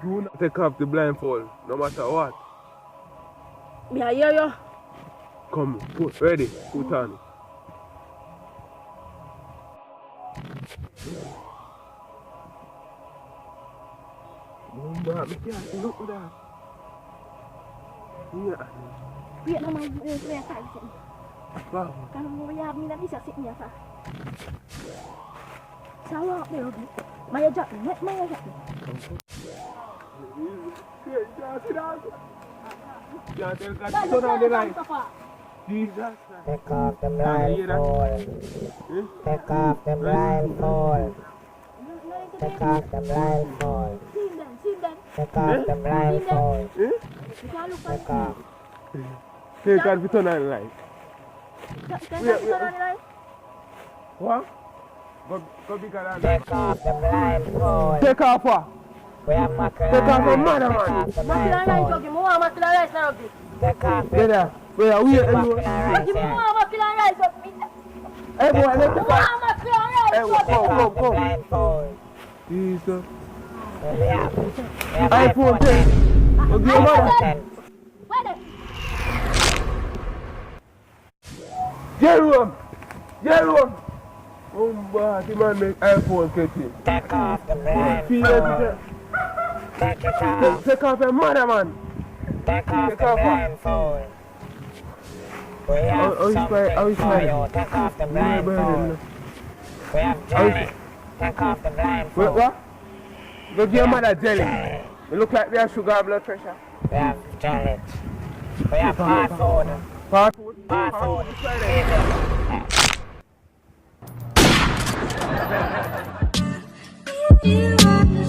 Do not take off the blindfold, no matter what. Me I hear you. Come, put ready, put on. Mumba, me can't see look at that. Yeah. Wait, no, my sitting. Wow. Kalau ya, mina bisa sitting ya, sah. Salah, baby. Maya jat, Maya jat. Turn on the light. Jesus. Take off the blindfold. Take off the blindfold. Take off the blindfold. Take off the blindfold. Take off. Take off the turn on the light. What? Go bigger than that. Take off the blindfold. Take off what? We have mackerel. Take off the mother man. Take off the Get out. Wait, wait, mackerel right here. Hey, boy, let me go. Hey, come. Blindfold. Jesus. We have iPhone 10. Okay, mother. 10. Jerome. The man make iPhone 13. Take off the blindfold. Take it off. Take off your mother, man. Take off the blindfold. We have something for you. Take off the blindfold. We have jelly. Take off the blindfold. Wait, what? Go give your mother jelly. You look like they have sugar blood pressure. We have jelly. We have hard food. Fast food? Hard food. You are